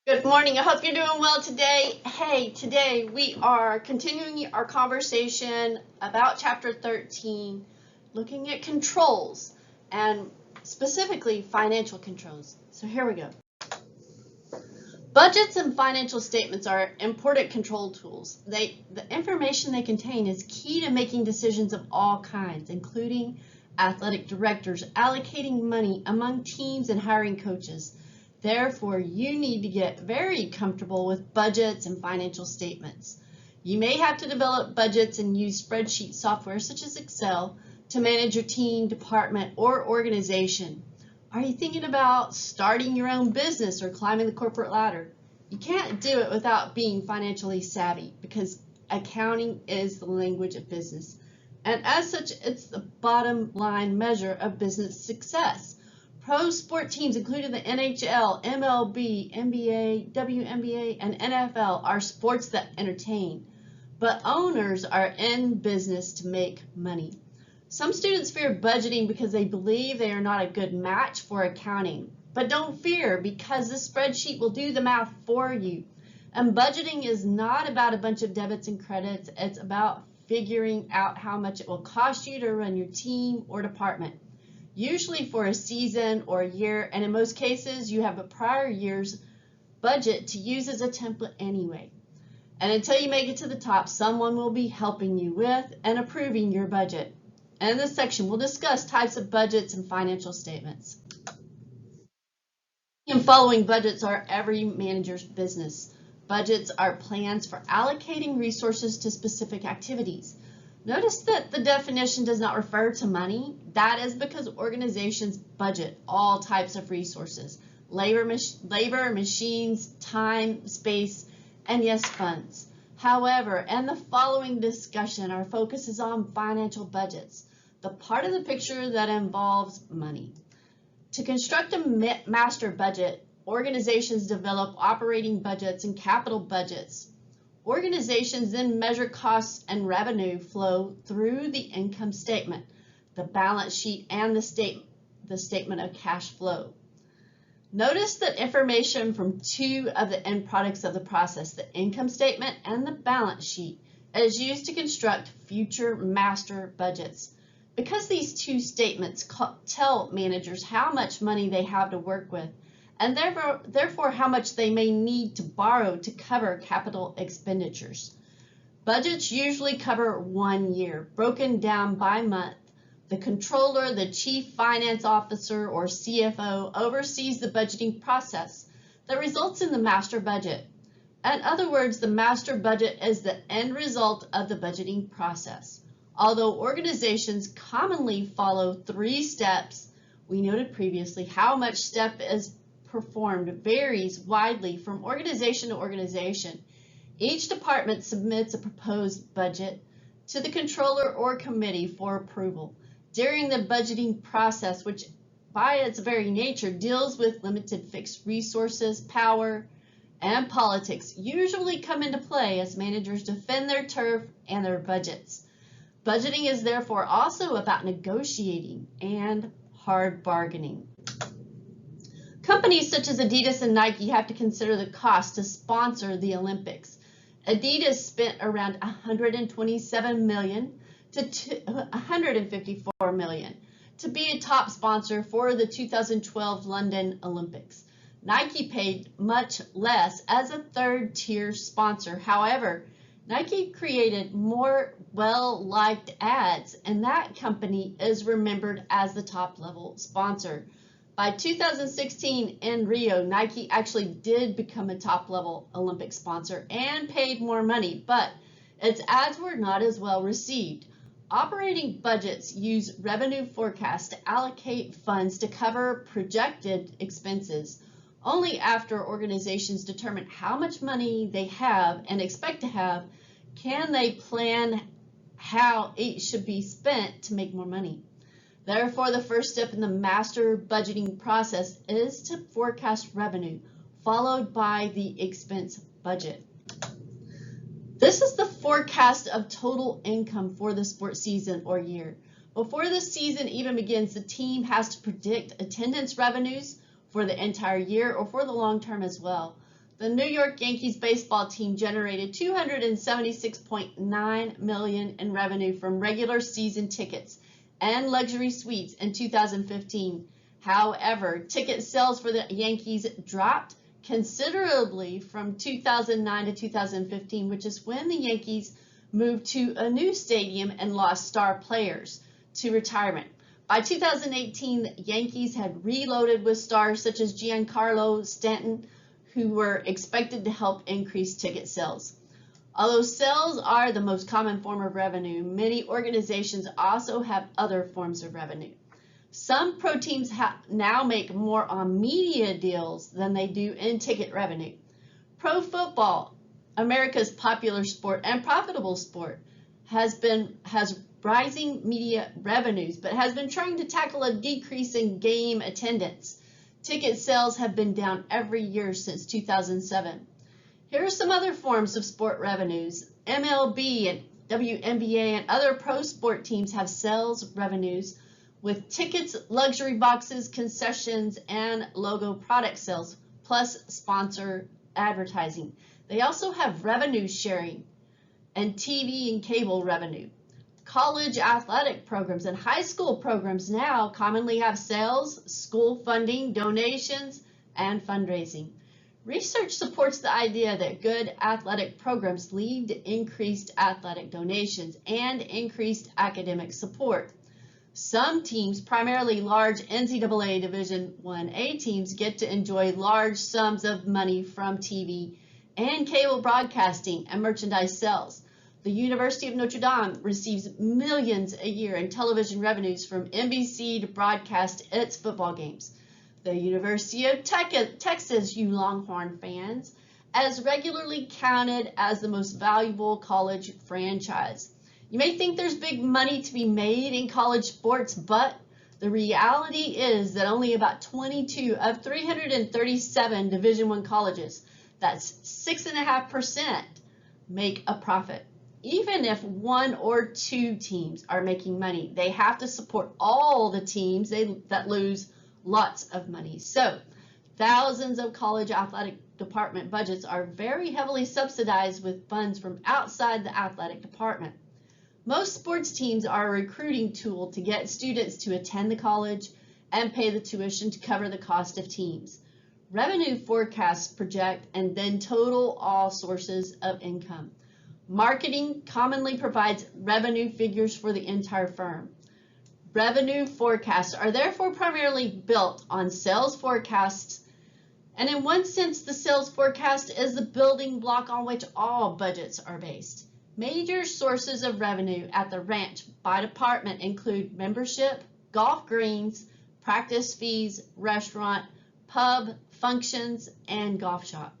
Good morning. I hope you're doing well today. Hey, today we are continuing our conversation about Chapter 13, looking at controls and specifically financial controls. So here we go. Budgets and financial statements are important control tools. The information they contain is key to making decisions of all kinds, including athletic directors allocating money among teams and hiring coaches. Therefore, you need to get very comfortable with budgets and financial statements. You may have to develop budgets and use spreadsheet software such as Excel to manage your team, department, or organization. Are you thinking about starting your own business or climbing the corporate ladder? You can't do it without being financially savvy because accounting is the language of business. And as such, it's the bottom line measure of business success. Pro sport teams, including the NHL, MLB, NBA, WNBA, and NFL, are sports that entertain, but owners are in business to make money. Some students fear budgeting because they believe they are not a good match for accounting. But don't fear, because the spreadsheet will do the math for you. And budgeting is not about a bunch of debits and credits. It's about figuring out how much it will cost you to run your team or department. Usually for a season or a year, and in most cases, you have a prior year's budget to use as a template anyway. And until you make it to the top, someone will be helping you with and approving your budget. And in this section, we'll discuss types of budgets and financial statements. And following budgets are every manager's business. Budgets are plans for allocating resources to specific activities. Notice that the definition does not refer to money. That is because organizations budget all types of resources: labor, machines, time, space, and yes, funds. However, in the following discussion, our focus is on financial budgets, the part of the picture that involves money. To construct a master budget, organizations develop operating budgets and capital budgets. Organizations then measure costs and revenue flow through the income statement, the balance sheet, and the statement of cash flow. Notice that information from two of the end products of the process, the income statement and the balance sheet, is used to construct future master budgets. Because these two statements tell managers how much money they have to work with, and therefore how much they may need to borrow to cover capital expenditures. Budgets usually cover 1 year, broken down by month. The controller, the chief finance officer, or CFO oversees the budgeting process that results in the master budget. In other words, the master budget is the end result of the budgeting process. Although organizations commonly follow 3 steps, we noted previously how much step is performed varies widely from organization to organization. Each department submits a proposed budget to the controller or committee for approval. During the budgeting process, which by its very nature deals with limited fixed resources, power, and politics, usually come into play as managers defend their turf and their budgets. Budgeting is therefore also about negotiating and hard bargaining. Companies such as Adidas and Nike have to consider the cost to sponsor the Olympics. Adidas spent around $127 million to $154 million to be a top sponsor for the 2012 London Olympics. Nike paid much less as a third-tier sponsor. However, Nike created more well-liked ads, and that company is remembered as the top-level sponsor. By 2016 in Rio, Nike actually did become a top-level Olympic sponsor and paid more money, but its ads were not as well received. Operating budgets use revenue forecasts to allocate funds to cover projected expenses. Only after organizations determine how much money they have and expect to have can they plan how it should be spent to make more money. Therefore, the first step in the master budgeting process is to forecast revenue, followed by the expense budget. This is the forecast of total income for the sports season or year. Before the season even begins, the team has to predict attendance revenues for the entire year or for the long term as well. The New York Yankees baseball team generated $276.9 million in revenue from regular season tickets and luxury suites in 2015. However, ticket sales for the Yankees dropped considerably from 2009 to 2015, which is when the Yankees moved to a new stadium and lost star players to retirement. By 2018, the Yankees had reloaded with stars such as Giancarlo Stanton, who were expected to help increase ticket sales. Although sales are the most common form of revenue, many organizations also have other forms of revenue. Some pro teams now make more on media deals than they do in ticket revenue. Pro football, America's popular sport and profitable sport, has rising media revenues, but has been trying to tackle a decrease in game attendance. Ticket sales have been down every year since 2007. Here are some other forms of sport revenues. MLB and WNBA and other pro sport teams have sales revenues with tickets, luxury boxes, concessions, and logo product sales, plus sponsor advertising. They also have revenue sharing and TV and cable revenue. College athletic programs and high school programs now commonly have sales, school funding, donations, and fundraising. Research supports the idea that good athletic programs lead to increased athletic donations and increased academic support. Some teams, primarily large NCAA Division I-A teams, get to enjoy large sums of money from TV and cable broadcasting and merchandise sales. The University of Notre Dame receives millions a year in television revenues from NBC to broadcast its football games. The University of Texas, you Longhorn fans, is regularly counted as the most valuable college franchise. You may think there's big money to be made in college sports, but the reality is that only about 22 of 337 Division I colleges, that's 6.5%, make a profit. Even if one or two teams are making money, they have to support all the teams that lose lots of money. So thousands of college athletic department budgets are very heavily subsidized with funds from outside the athletic department. Most sports teams are a recruiting tool to get students to attend the college and pay the tuition to cover the cost of teams. Revenue forecasts project and then total all sources of income. Marketing commonly provides revenue figures for the entire firm. Revenue forecasts are therefore primarily built on sales forecasts, and in one sense, the sales forecast is the building block on which all budgets are based. Major sources of revenue at the ranch by department include membership, golf greens, practice fees, restaurant, pub, functions, and golf shop.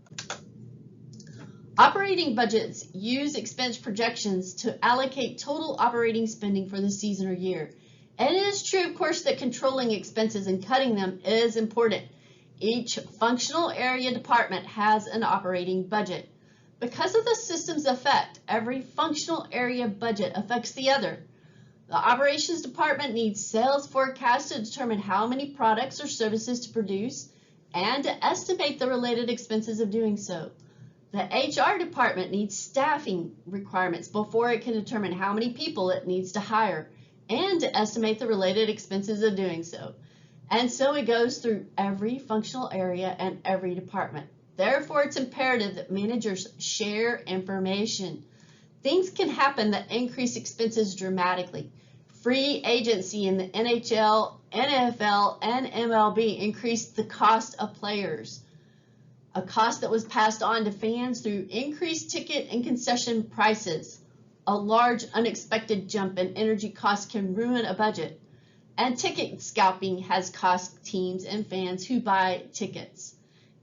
Operating budgets use expense projections to allocate total operating spending for the season or year. It is true, of course, that controlling expenses and cutting them is important. Each functional area department has an operating budget. Because of the system's effect, every functional area budget affects the other. The operations department needs sales forecasts to determine how many products or services to produce and to estimate the related expenses of doing so. The HR department needs staffing requirements before it can determine how many people it needs to hire and to estimate the related expenses of doing so. And so it goes through every functional area and every department. Therefore, it's imperative that managers share information. Things can happen that increase expenses dramatically. Free agency in the NHL, NFL, and MLB increased the cost of players, a cost that was passed on to fans through increased ticket and concession prices. A large unexpected jump in energy costs can ruin a budget, and ticket scalping has cost teams and fans who buy tickets.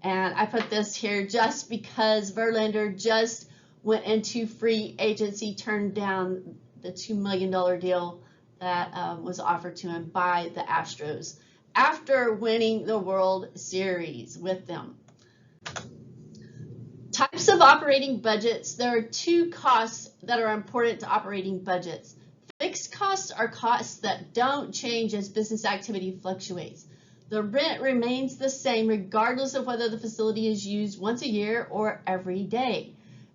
And I put this here just because Verlander just went into free agency, turned down the $2 million deal that was offered to him by the Astros after winning the World Series with them. Types of operating budgets. There are two costs that are important to operating budgets. Fixed costs are costs that don't change as business activity fluctuates. The rent remains the same regardless of whether the facility is used once a year or every day.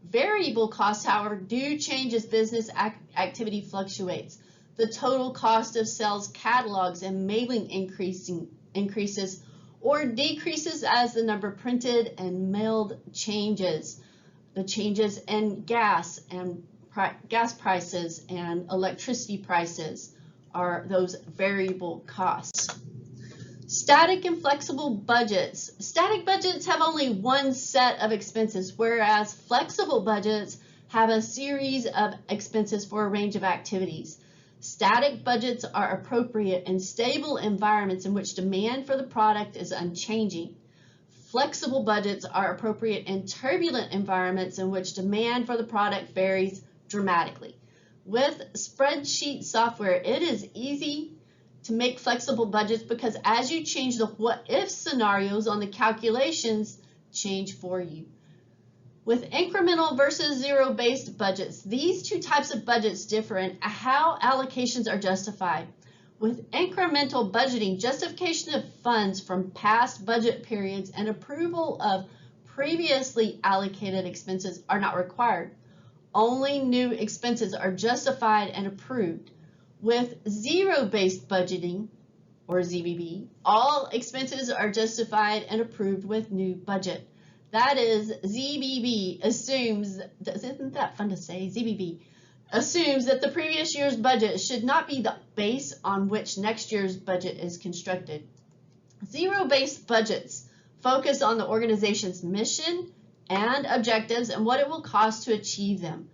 Variable costs, however, do change as business activity fluctuates. The total cost of sales catalogs and mailing increases or decreases as the number printed and mailed changes. The changes in gas prices and electricity prices are those variable costs. Static and flexible budgets. Static budgets have only one set of expenses, whereas flexible budgets have a series of expenses for a range of activities. Static budgets are appropriate in stable environments in which demand for the product is unchanging. Flexible budgets are appropriate in turbulent environments in which demand for the product varies dramatically. With spreadsheet software, it is easy to make flexible budgets because as you change the what-if scenarios on the calculations change for you. With incremental versus zero-based budgets, these two types of budgets differ in how allocations are justified. With incremental budgeting, justification of funds from past budget periods and approval of previously allocated expenses are not required. Only new expenses are justified and approved. With zero-based budgeting, or ZBB, all expenses are justified and approved with new budget. That is, ZBB assumes, isn't that fun to say, ZBB, assumes that the previous year's budget should not be the base on which next year's budget is constructed. Zero-based budgets focus on the organization's mission and objectives and what it will cost to achieve them.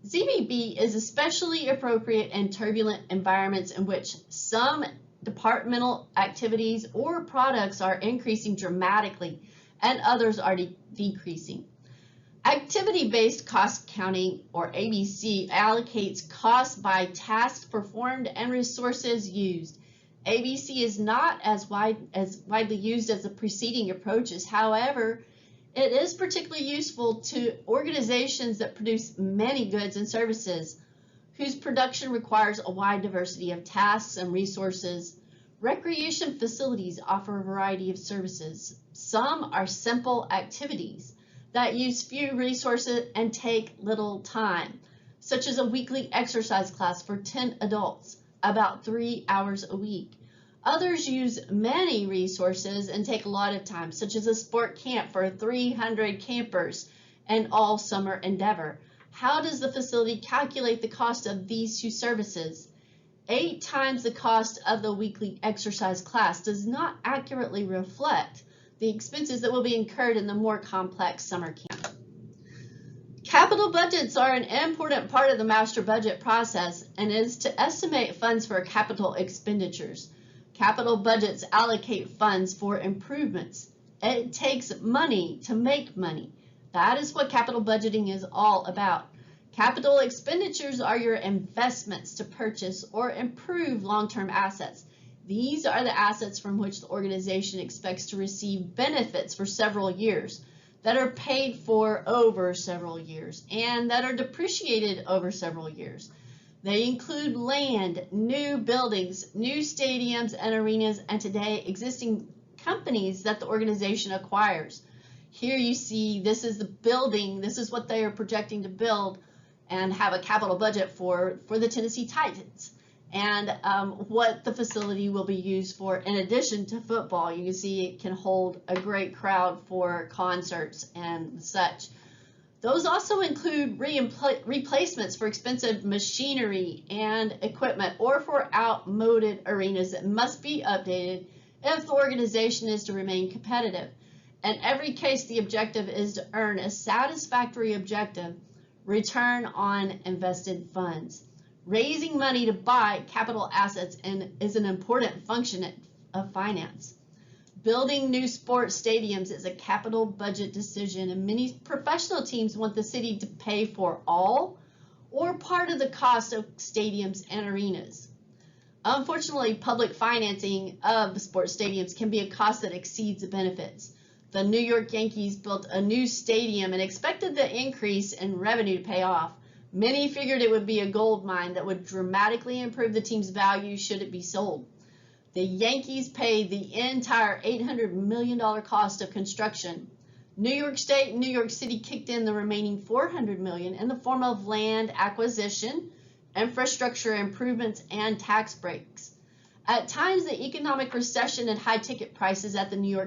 ZBB is especially appropriate in turbulent environments in which some departmental activities or products are increasing dramatically and others are decreasing. Activity-based cost counting, or ABC, allocates costs by tasks performed and resources used. ABC is not as widely used as the preceding approaches. However, it is particularly useful to organizations that produce many goods and services, whose production requires a wide diversity of tasks and resources. Recreation facilities offer a variety of services. Some are simple activities that use few resources and take little time, such as a weekly exercise class for 10 adults, about 3 hours a week. Others use many resources and take a lot of time, such as a sport camp for 300 campers and all summer endeavor. How does the facility calculate the cost of these two services? 8 times the cost of the weekly exercise class does not accurately reflect the expenses that will be incurred in the more complex summer camp. Capital budgets are an important part of the master budget process and is to estimate funds for capital expenditures. Capital budgets allocate funds for improvements. It takes money to make money. That is what capital budgeting is all about. Capital expenditures are your investments to purchase or improve long-term assets. These are the assets from which the organization expects to receive benefits for several years, that are paid for over several years, and that are depreciated over several years. They include land, new buildings, new stadiums and arenas, and today existing companies that the organization acquires. Here you see this is the building, this is what they are projecting to build and have a capital budget for the Tennessee Titans. And what the facility will be used for in addition to football. You can see it can hold a great crowd for concerts and such. Those also include replacements for expensive machinery and equipment or for outmoded arenas that must be updated if the organization is to remain competitive. In every case, the objective is to earn a satisfactory objective return on invested funds. Raising money to buy capital assets is an important function of finance. Building new sports stadiums is a capital budget decision, and many professional teams want the city to pay for all or part of the cost of stadiums and arenas. Unfortunately, public financing of sports stadiums can be a cost that exceeds the benefits. The New York Yankees built a new stadium and expected the increase in revenue to pay off. Many figured it would be a gold mine that would dramatically improve the team's value should it be sold. The Yankees paid the entire $800 million cost of construction. New York State and New York City kicked in the remaining $400 million in the form of land acquisition, infrastructure improvements, and tax breaks. At times, the economic recession and high ticket prices at the new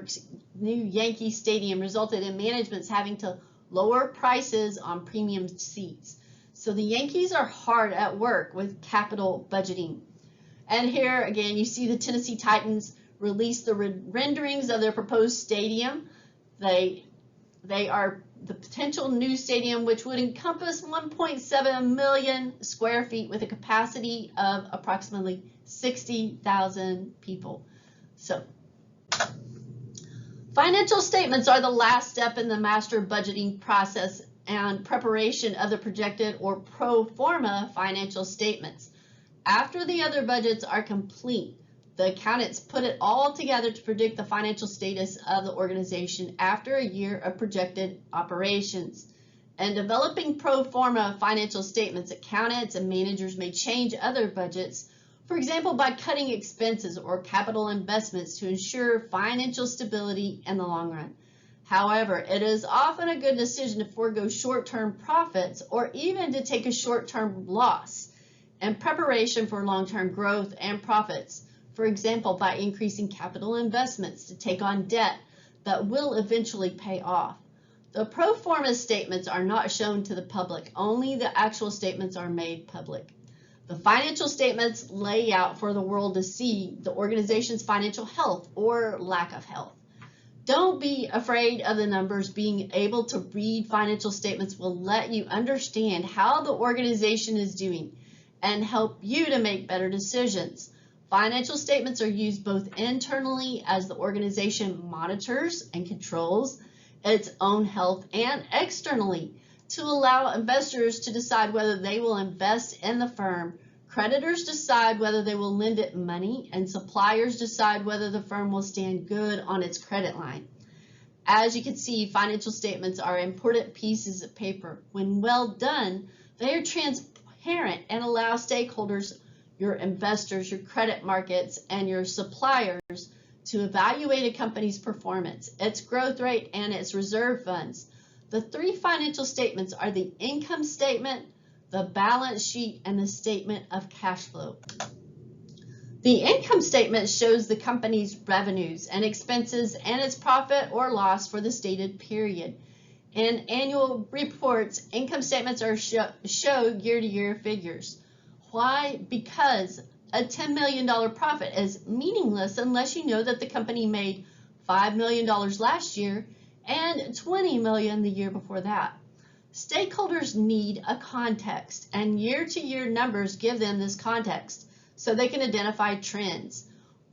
Yankee Stadium resulted in managements having to lower prices on premium seats. So the Yankees are hard at work with capital budgeting. And here again, you see the Tennessee Titans release the renderings of their proposed stadium. They are the potential new stadium, which would encompass 1.7 million square feet with a capacity of approximately 60,000 people. So, financial statements are the last step in the master budgeting process and preparation of the projected or pro forma financial statements. After the other budgets are complete, the accountants put it all together to predict the financial status of the organization after a year of projected operations. In developing pro forma financial statements, accountants and managers may change other budgets, for example, by cutting expenses or capital investments to ensure financial stability in the long run. However, it is often a good decision to forego short-term profits or even to take a short-term loss in preparation for long-term growth and profits. For example, by increasing capital investments to take on debt that will eventually pay off. The pro forma statements are not shown to the public, only the actual statements are made public. The financial statements lay out for the world to see the organization's financial health or lack of health. Don't be afraid of the numbers. Being able to read financial statements will let you understand how the organization is doing and help you to make better decisions. Financial statements are used both internally as the organization monitors and controls its own health and externally to allow investors to decide whether they will invest in the firm. Creditors decide whether they will lend it money, and suppliers decide whether the firm will stand good on its credit line. As you can see, financial statements are important pieces of paper. When well done, they are transparent and allow stakeholders, your investors, your credit markets, and your suppliers to evaluate a company's performance, its growth rate, and its reserve funds. The three financial statements are the income statement, the balance sheet, and the statement of cash flow. The income statement shows the company's revenues and expenses and its profit or loss for the stated period. In annual reports, income statements are show year-to-year figures. Why? Because a $10 million profit is meaningless unless you know that the company made $5 million last year and $20 million the year before that. Stakeholders need a context, and year-to-year numbers give them this context so they can identify trends.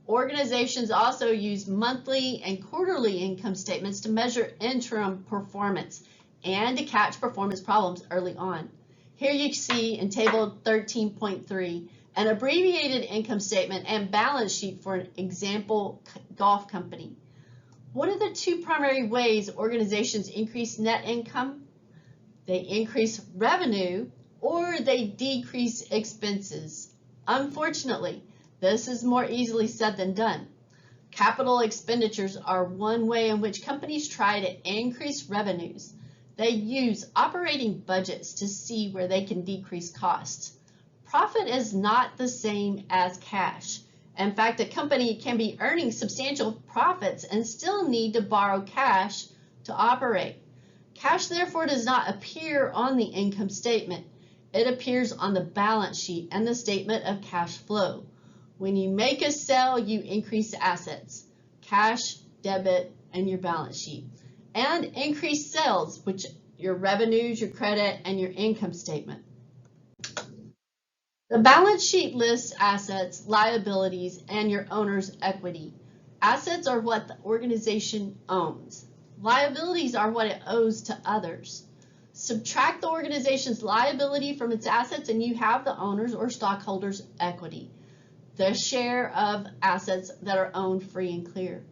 Organizations also use monthly and quarterly income statements to measure interim performance and to catch performance problems early on. Here you see in table 13.3 an abbreviated income statement and balance sheet for an example golf company. What are the two primary ways organizations increase net income? They increase revenue or they decrease expenses. Unfortunately, this is more easily said than done. Capital expenditures are one way in which companies try to increase revenues. They use operating budgets to see where they can decrease costs. Profit is not the same as cash. In fact, a company can be earning substantial profits and still need to borrow cash to operate. Cash, therefore, does not appear on the income statement. It appears on the balance sheet and the statement of cash flow. When you make a sale, you increase assets, cash, debit, and your balance sheet, and increase sales, which your revenues, your credit, and your income statement. The balance sheet lists assets, liabilities, and your owner's equity. Assets are what the organization owns. Liabilities are what it owes to others. Subtract the organization's liability from its assets and you have the owner's or stockholder's equity, the share of assets that are owned free and clear.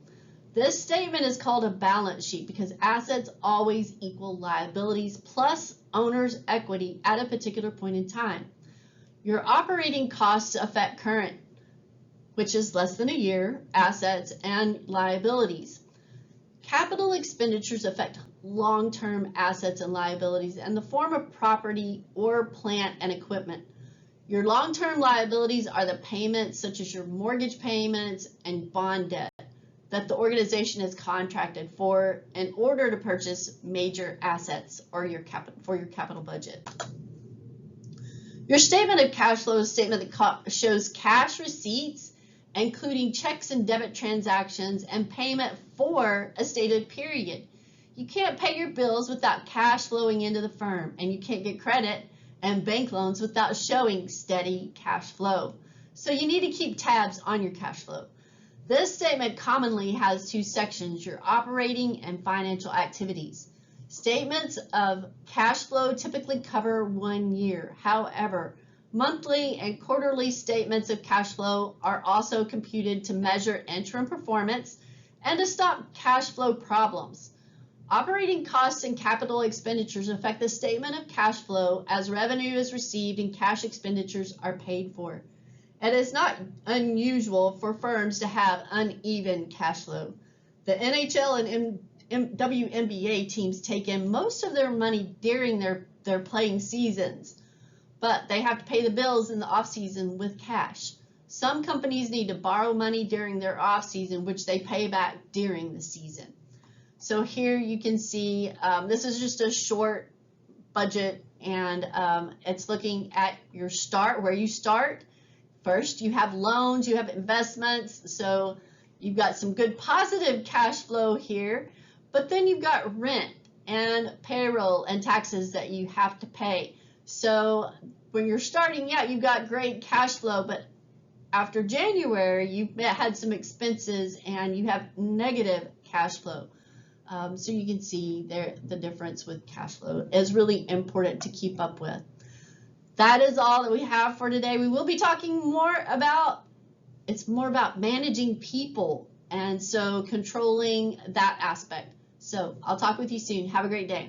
This statement is called a balance sheet because assets always equal liabilities plus owner's equity at a particular point in time. Your operating costs affect current, which is less than a year, assets, and liabilities. Capital expenditures affect long-term assets and liabilities in the form of property or plant and equipment. Your long-term liabilities are the payments such as your mortgage payments and bond debt that the organization has contracted for in order to purchase major assets or for your capital budget. Your statement of cash flow is a statement that shows cash receipts, including checks and debit transactions and payment for a stated period. You can't pay your bills without cash flowing into the firm, and you can't get credit and bank loans without showing steady cash flow. So you need to keep tabs on your cash flow. This statement commonly has two sections, your operating and financial activities. Statements of cash flow typically cover 1 year. However, monthly and quarterly statements of cash flow are also computed to measure interim performance and to stop cash flow problems. Operating costs and capital expenditures affect the statement of cash flow as revenue is received and cash expenditures are paid for. It is not unusual for firms to have uneven cash flow. The NHL and WNBA teams take in most of their money during their playing seasons, but they have to pay the bills in the off season with cash. Some companies need to borrow money during their off season, which they pay back during the season. So here you can see, this is just a short budget, and it's looking at your start, where you start. First, you have loans, you have investments, so you've got some good positive cash flow here, but then you've got rent and payroll and taxes that you have to pay. So when you're starting out, you've got great cash flow, but after January, you've had some expenses and you have negative cash flow. So you can see there the difference with cash flow is really important to keep up with. That is all that we have for today. We will be talking more about, it's more about managing people, and so controlling that aspect. So I'll talk with you soon. Have a great day.